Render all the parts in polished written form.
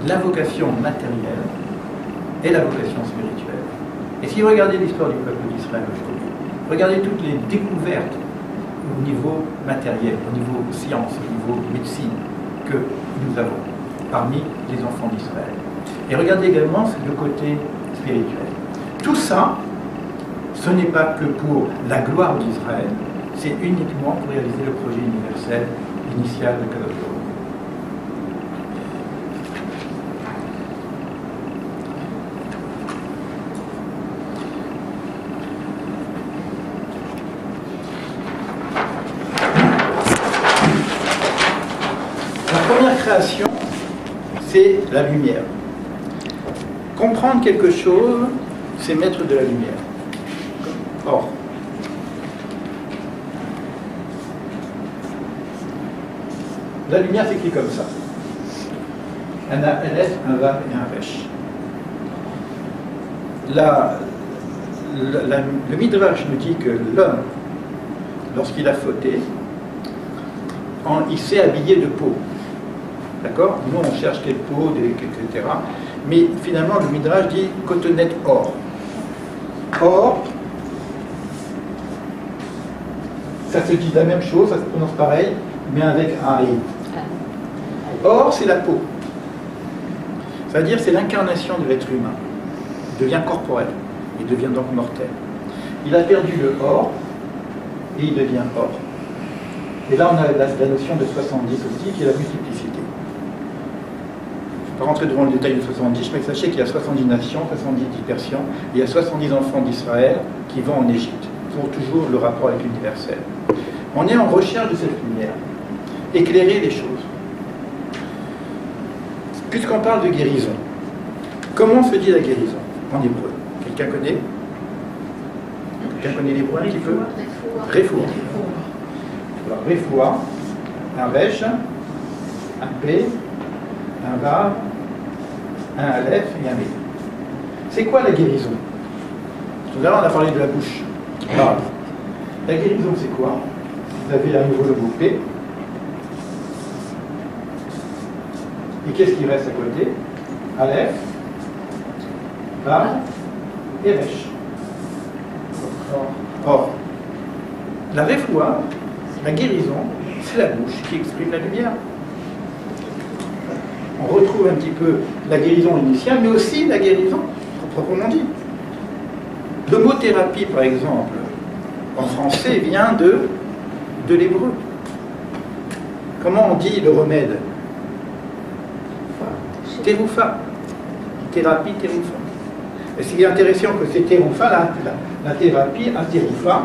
la vocation matérielle et la vocation spirituelle. Et si vous regardez l'histoire du peuple d'Israël aujourd'hui, regardez toutes les découvertes au niveau matériel, au niveau science, au niveau médecine que nous avons parmi les enfants d'Israël. Et regardez également le côté spirituel. Tout ça, ce n'est pas que pour la gloire d'Israël, c'est uniquement pour réaliser le projet universel initial de Kadosh Baruch Hu. La première création, c'est la lumière. Comprendre quelque chose, c'est mettre de la lumière. Or, la lumière s'écrit comme ça. Un A, un S, un VAV et un Resh. Le Midrash nous dit que l'homme, lorsqu'il a fauté, il s'est habillé de peau. D'accord? Nous, on cherche quelle peau, etc. Mais finalement, le Midrash dit cotonnette or. Or, ça se dit la même chose, ça se prononce pareil, mais avec un I. Or, c'est la peau. C'est-à-dire, c'est l'incarnation de l'être humain. Il devient corporel. Il devient donc mortel. Il a perdu le or, et il devient or. Et là, on a la notion de 70 aussi, qui est la multiplicité. Je ne vais pas rentrer devant le détail de 70, mais sachez qu'il y a 70 nations, 70 dispersions, et il y a 70 enfants d'Israël qui vont en Égypte, pour toujours le rapport avec l'universel. On est en recherche de cette lumière. Éclairer les choses. Puisqu'on parle de guérison, comment se dit la guérison en hébreu? Quelqu'un connaît? Quelqu'un connaît l'hébreu un petit peu? Refoua. Alors, Refoua, un Resh, un P, un Vav, un Aleph et un B. C'est quoi la guérison? Tout à l'heure, on a parlé de la bouche. Alors, la guérison, c'est quoi? Vous avez à nouveau le mot P. Et qu'est-ce qui reste à côté? Aleph, Vav et Resh. Or, la Refoua, la guérison, c'est la bouche qui exprime la lumière. On retrouve un petit peu la guérison initiale, mais aussi la guérison proprement dit. Le mot thérapie, par exemple, en français, vient de l'hébreu. Comment on dit le remède? Teroufa. Thérapie, teroufa. Et ce qui est intéressant, que c'est teroufa, la thérapie à teroufa.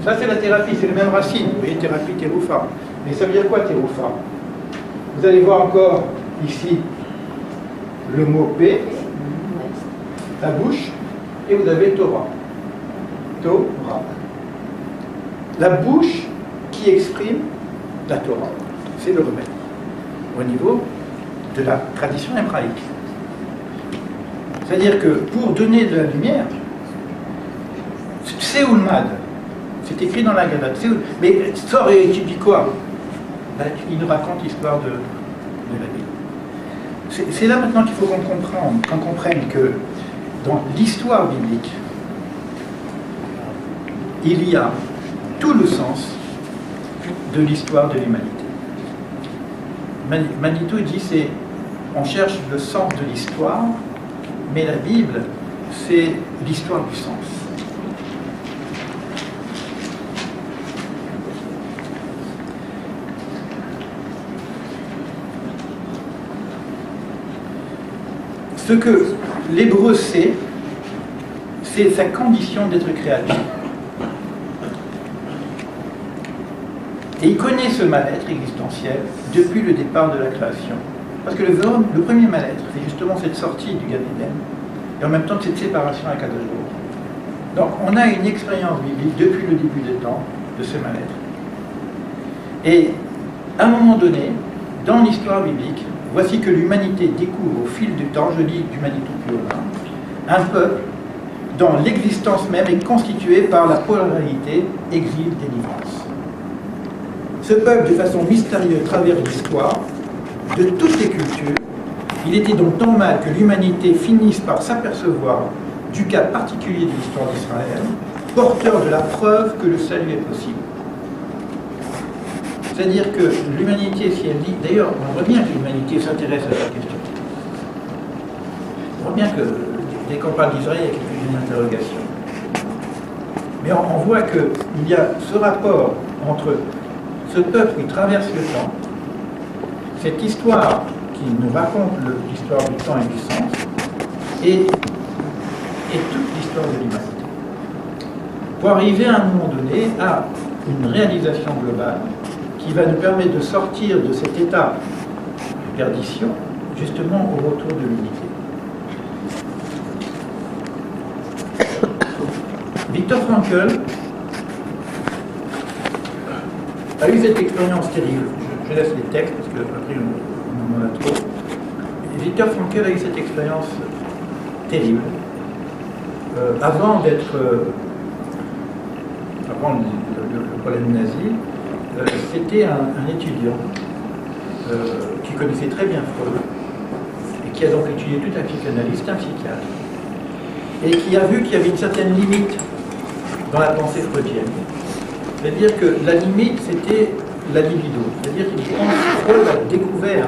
Ça, c'est la thérapie, c'est la même racine. Vous voyez, thérapie, teroufa. Mais ça veut dire quoi, teroufa? Vous allez voir encore ici le mot P, la bouche, et vous avez Torah. Torah. La bouche qui exprime la Torah. C'est le remède. Au niveau de la tradition hébraïque. C'est-à-dire que pour donner de la lumière, c'est Ulmad. C'est écrit dans la Gadad. Mais sort et tu dis quoi? Ben, il nous raconte l'histoire de la Bible. C'est là maintenant qu'il faut qu'on comprenne que dans l'histoire biblique, il y a tout le sens de l'histoire de l'humanité. Manitou dit on cherche le sens de l'histoire, mais la Bible, c'est l'histoire du sens. Ce que l'hébreu sait, c'est sa condition d'être créateur. Et il connaît ce mal-être existentiel depuis le départ de la création. Parce que le premier mal-être, c'est justement cette sortie du Gan Eden, et en même temps cette séparation avec Kadosh Baruch Hu. Donc on a une expérience biblique depuis le début des temps de ce mal-être. Et à un moment donné, dans l'histoire biblique, voici que l'humanité découvre au fil du temps, je lis du Manitou plus loin, un peuple dans l'existence même est constitué par la polarité exil-délivrance. Ce peuple, de façon mystérieuse, traverse l'histoire de toutes les cultures. Il était donc normal que l'humanité finisse par s'apercevoir du cas particulier de l'histoire d'Israël, porteur de la preuve que le salut est possible. C'est-à-dire que l'humanité, si elle dit... D'ailleurs, on voit bien que l'humanité s'intéresse à cette question. On voit bien que dès qu'on parle d'Israël, il y a quelques interrogations. Mais on voit qu'il y a ce rapport entre ce peuple qui traverse le temps, cette histoire qui nous raconte l'histoire du temps et du sens, et toute l'histoire de l'humanité. Pour arriver à un moment donné à une réalisation globale qui va nous permettre de sortir de cet état de perdition, justement au retour de l'unité. Viktor Frankl a eu cette expérience terrible. Je laisse les textes parce qu'après on en a trop. Viktor Frankl a eu cette expérience terrible. Avant d'être... avant le problème nazi, c'était un étudiant qui connaissait très bien Freud et qui a donc étudié toute la psychanalyse, un psychiatre, et qui a vu qu'il y avait une certaine limite dans la pensée freudienne. C'est-à-dire que la limite, c'était la libido. C'est-à-dire qu'il pense que Freud a découvert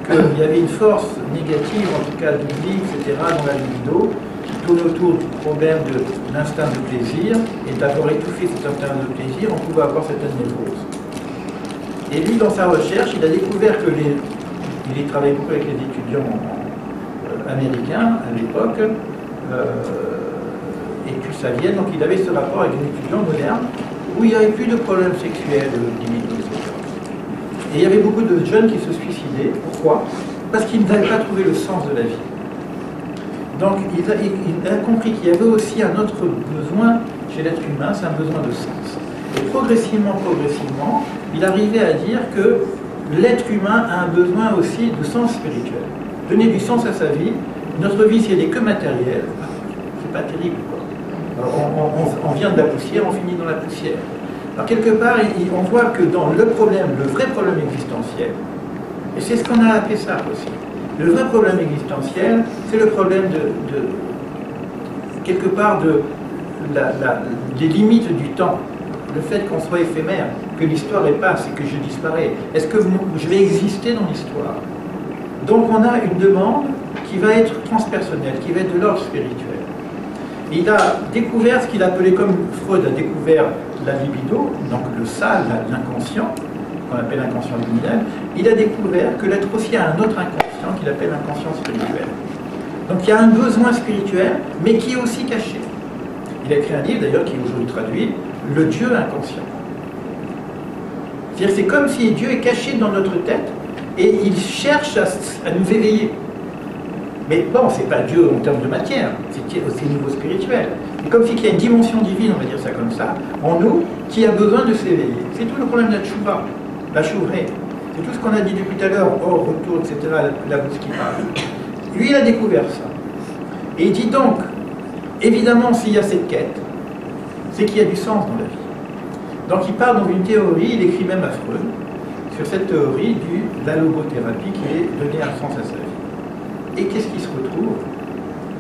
qu'il y avait une force négative, en tout cas d'oubli, etc., dans la libido, qui tourne autour du problème de l'instinct de plaisir, et d'avoir étouffé cet instinct de plaisir, on pouvait avoir certaines névroses. Et lui, dans sa recherche, il a découvert que il travaillait beaucoup avec les étudiants américains à l'époque, et puis ça vient, donc il avait ce rapport avec les étudiants modernes, où il n'y avait plus de problèmes sexuels, d'immunité, etc. Et il y avait beaucoup de jeunes qui se suicidaient. Pourquoi? Parce qu'ils n'avaient pas trouvé le sens de la vie. Donc il a compris qu'il y avait aussi un autre besoin chez l'être humain, c'est un besoin de sens. Et progressivement, il arrivait à dire que l'être humain a un besoin aussi de sens spirituel. Donner du sens à sa vie. Notre vie, si elle n'est que matérielle, c'est pas terrible, quoi. Alors, on vient de la poussière, on finit dans la poussière. Alors quelque part, on voit que dans le problème, le vrai problème existentiel, et c'est ce qu'on a appelé ça aussi, le vrai problème existentiel, c'est le problème quelque part des limites du temps. Le fait qu'on soit éphémère, que l'histoire est passe et que je disparais. Est-ce que je vais exister dans l'histoire? Donc on a une demande qui va être transpersonnelle, qui va être de l'ordre spirituel. Il a découvert ce qu'il appelait, comme Freud a découvert la libido, donc le sale, l'inconscient, qu'on appelle l'inconscient liminal. Il a découvert que l'être aussi a un autre inconscient qu'il appelle l'inconscient spirituel. Donc il y a un besoin spirituel, mais qui est aussi caché. Il a écrit un livre d'ailleurs qui est aujourd'hui traduit, Le Dieu inconscient. C'est-à-dire c'est comme si Dieu est caché dans notre tête et il cherche à nous éveiller. Mais bon, c'est pas Dieu en termes de matière, c'est au niveau spirituel. C'est comme s'il y a une dimension divine, on va dire ça comme ça, en nous, qui a besoin de s'éveiller. C'est tout le problème de la tchouva, la chouvrée. C'est tout ce qu'on a dit depuis tout à l'heure, hors, retour, etc., la bouche qui parle. Lui, il a découvert ça. Et il dit donc, évidemment, s'il y a cette quête, c'est qu'il y a du sens dans la vie. Donc il part dans une théorie, il écrit même à Freud, sur cette théorie de la logothérapie qui est donner un sens à sa vie. Et qu'est-ce qui se retrouve?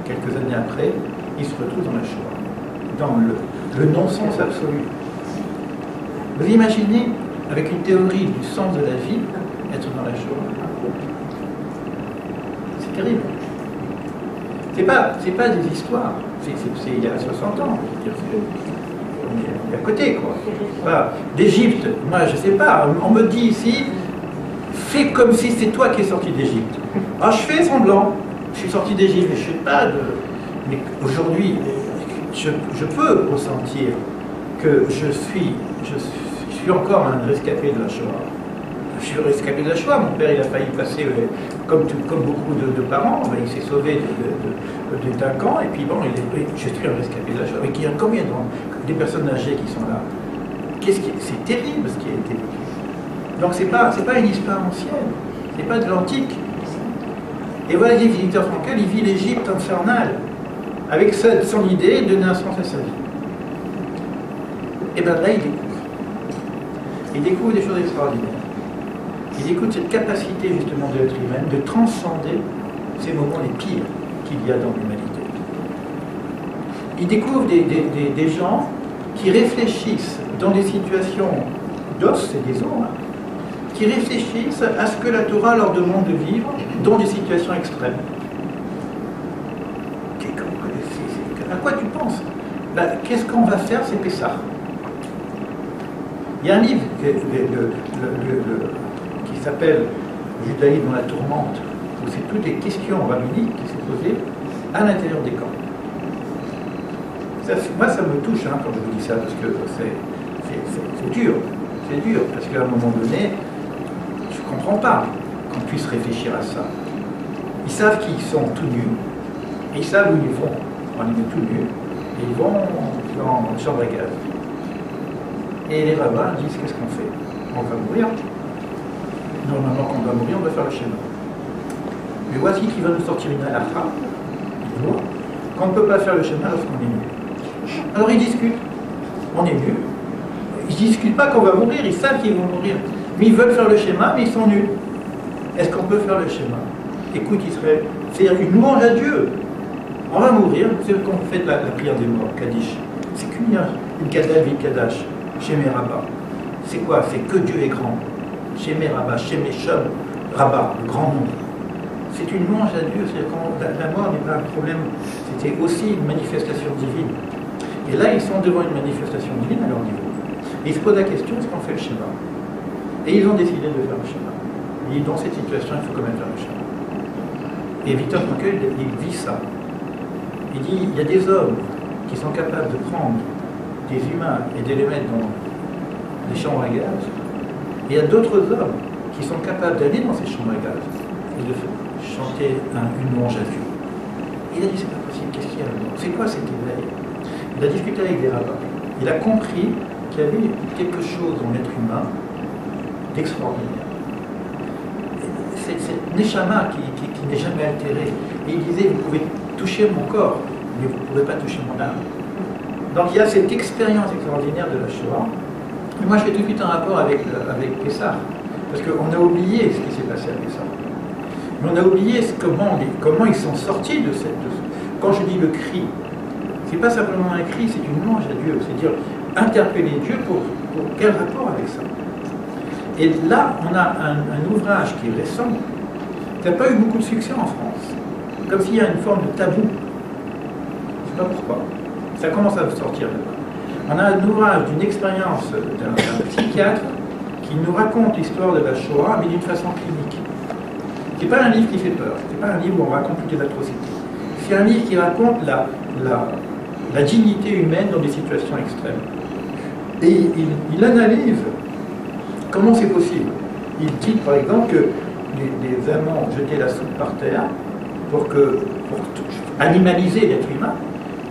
Quelques années après, il se retrouve dans la Shoah, dans le non-sens absolu. Vous imaginez, avec une théorie du sens de la vie, être dans la Shoah? C'est terrible. C'est pas des histoires, c'est il y a 60 ans, je veux dire, on est à côté, quoi. Voilà. D'Égypte, moi je sais pas, on me dit ici, fais comme si c'est toi qui es sorti d'Égypte. Ah, je fais semblant, je suis sorti d'Égypte, mais je ne sais pas de... Mais aujourd'hui, je peux ressentir que je suis encore un rescapé de la Shoah. Je suis rescapé de la Shoah, mon père il a failli passer, comme beaucoup de parents, il s'est sauvé d'un camp, et puis bon, je suis un rescapé de la Shoah. Mais il y a combien des personnes âgées qui sont là? C'est terrible ce qui a été vécu. Donc c'est pas une histoire ancienne, c'est pas de l'antique. Et voilà, Viktor Frankl, il vit l'Égypte infernale, avec son idée, donner un sens à sa vie. Et bien là, il découvre. Il découvre des choses extraordinaires. Il découvre cette capacité justement de l'être humain de transcender ces moments les pires qu'il y a dans l'humanité. Il découvre des gens qui réfléchissent dans des situations d'os et des os, hein, qui réfléchissent à ce que la Torah leur demande de vivre dans des situations extrêmes. À quoi tu penses? Qu'est-ce qu'on va faire? C'est Pessah. Il y a un livre qui s'appelle Judaïsme dans la tourmente, où c'est toutes les questions rabbiniques qui sont posées à l'intérieur des camps. Moi, ça me touche quand je vous dis ça, parce que c'est dur. C'est dur, parce qu'à un moment donné, je ne comprends pas qu'on puisse réfléchir à ça. Ils savent qu'ils sont tout nus, et ils savent où ils vont. On les met tout nus, et ils vont en chambre à gaz. Et les rabbins disent, qu'est-ce qu'on fait? On va mourir. Normalement, quand on va mourir, on va faire le schéma. Mais voici qui va nous sortir une halakha, une loi, qu'on ne peut pas faire le schéma lorsqu'on est nu. Alors ils discutent. On est nus. Ils ne discutent pas qu'on va mourir, ils savent qu'ils vont mourir. Mais ils veulent faire le schéma, mais ils sont nus. Est-ce qu'on peut faire le schéma? Écoute, c'est une louange à Dieu. On va mourir, c'est ce qu'on fait de la prière des morts, Kaddish. C'est une Kadash, Kadash, Shemé Rabba. C'est quoi? C'est que Dieu est grand. Shemé Rabba, Shemé Shom, Rabba, le grand nom. C'est une louange à Dieu, c'est-à-dire que la mort n'est pas un problème, c'était aussi une manifestation divine. Et là, ils sont devant une manifestation divine à leur niveau. Et ils se posent la question, est-ce qu'on fait le schéma? Et ils ont décidé de faire le schéma. Ils disent, dans cette situation, il faut quand même faire le schéma. Et Victor Frankl, il vit ça. Il dit, il y a des hommes qui sont capables de prendre des humains et de les mettre dans des chambres à gaz. Et il y a d'autres hommes qui sont capables d'aller dans ces chambres à gaz et de chanter une louange à Dieu. Il a dit, c'est pas possible, qu'est-ce qu'il y a là-dedans? C'est quoi cet éveil? Il a discuté avec des rabbins. Il a compris qu'il y avait quelque chose dans l'être humain d'extraordinaire. C'est cette neshama qui n'est jamais altérée. Et il disait, vous pouvez toucher mon corps, mais vous ne pouvez pas toucher mon âme. Donc il y a cette expérience extraordinaire de la Shoah. Et moi je fais tout de suite un rapport avec Pessah, parce qu'on a oublié ce qui s'est passé à Pessah. Mais on a oublié comment ils sont sortis de cette... Quand je dis le cri, c'est pas simplement un cri, c'est une louange à Dieu. C'est-à-dire interpeller Dieu pour quel rapport avec ça? Et là, on a un ouvrage qui est récent, qui n'a pas eu beaucoup de succès en France. Comme s'il y a une forme de tabou. Je ne sais pas pourquoi. Ça commence à sortir là-bas. On a un ouvrage d'une expérience d'un psychiatre qui nous raconte l'histoire de la Shoah, mais d'une façon clinique. Ce n'est pas un livre qui fait peur, ce n'est pas un livre où on raconte toutes les atrocités. C'est un livre qui raconte la dignité humaine dans des situations extrêmes. Et il analyse comment c'est possible. Il dit par exemple que les Allemands jetaient la soupe par terre pour animaliser l'être humain.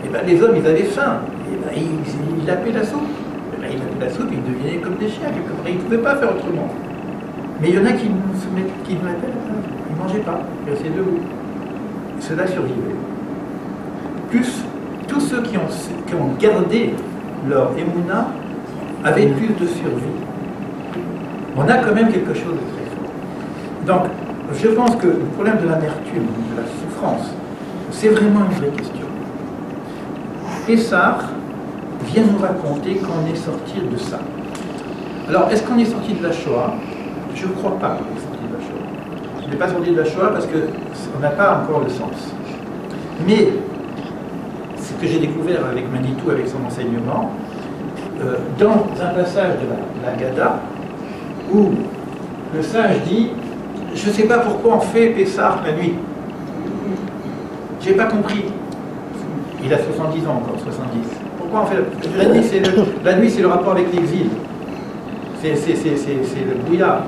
Et ben, les hommes, ils avaient faim. Et ben, ils lapaient la soupe. Et ben, ils lapaient la soupe, ils devenaient comme des chiens. Ils ne pouvaient pas faire autrement. Mais il y en a qui ne lapaient la soupe. Ils ne mangeaient pas. Ils restaient debout. Ceux-là survivaient. Plus, tous ceux qui ont gardé leur émouna avaient plus de survie. On a quand même quelque chose de très fort. Donc, je pense que le problème de l'amertume, de la souffrance, c'est vraiment une vraie question. Pessah vient nous raconter qu'on est sorti de ça. Alors, est-ce qu'on est sorti de la Shoah? Je ne crois pas qu'on est sorti de la Shoah. On n'est pas sorti de la Shoah parce qu'on n'a pas encore le sens. Mais, ce que j'ai découvert avec Manitou, avec son enseignement, dans un passage de la Gada, où le sage dit, je ne sais pas pourquoi on fait Pessah la nuit. Je n'ai pas compris. Il a 70 ans encore, 70. Pourquoi on fait la nuit, c'est le rapport avec l'exil. C'est le brouillard.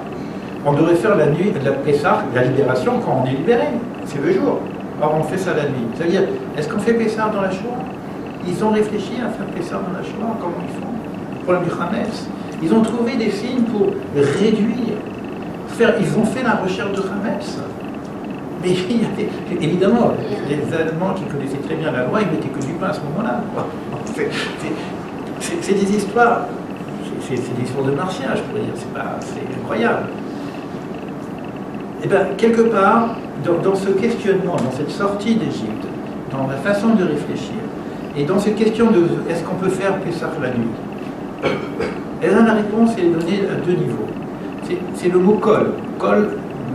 On devrait faire la nuit de la Pessah, la libération, quand on est libéré. C'est le jour. Or, on fait ça la nuit. C'est-à-dire, est-ce qu'on fait Pessah dans la Shoah? Ils ont réfléchi à faire Pessah dans la Shoah, comment ils font? Le problème du Hametz. Ils ont trouvé des signes pour réduire. Ils ont fait la recherche de Hametz. Mais évidemment, les Allemands qui connaissaient très bien la loi, ils mettaient que du pain à ce moment-là. C'est des histoires, c'est des histoires de martiens, je pourrais dire, c'est incroyable. Et bien, quelque part, dans ce questionnement, dans cette sortie d'Égypte, dans la façon de réfléchir, et dans cette question de est-ce qu'on peut faire Pessah la nuit, et là, la réponse est donnée à deux niveaux. C'est le mot kol, kol,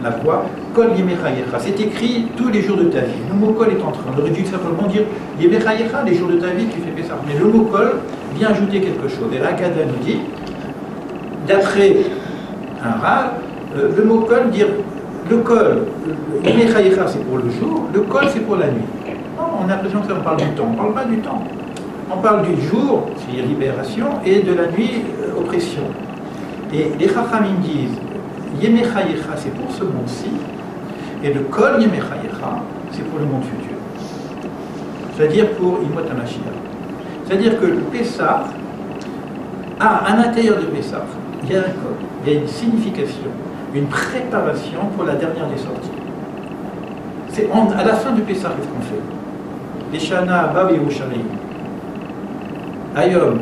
la voix, kol yemechayecha. C'est écrit tous les jours de ta vie. Le mot kol est en train. On aurait dû simplement dire yemechayecha, les jours de ta vie, tu fais Pessah. Mais le mot kol vient ajouter quelque chose. Et Rakada nous dit, d'après un Rav, le mot kol, dire le kol, yemechayecha c'est pour le jour, le kol c'est pour la nuit. Non, on a l'impression que ça on parle du temps. On ne parle pas du temps. On parle du jour, c'est-à-dire libération, et de la nuit, oppression. Et les Chachamim disent Yemechayecha, c'est pour ce monde-ci, et le Kol Yemechayecha, c'est pour le monde futur. C'est-à-dire pour Imot HaMashiach. C'est-à-dire que le Pessah, à l'intérieur de Pessah, il y a un Kol, il y a une signification, une préparation pour la dernière des sorties. À la fin du Pessah, qu'est-ce qu'on fait? Les Shana Abba Yerushalayim. Ayom,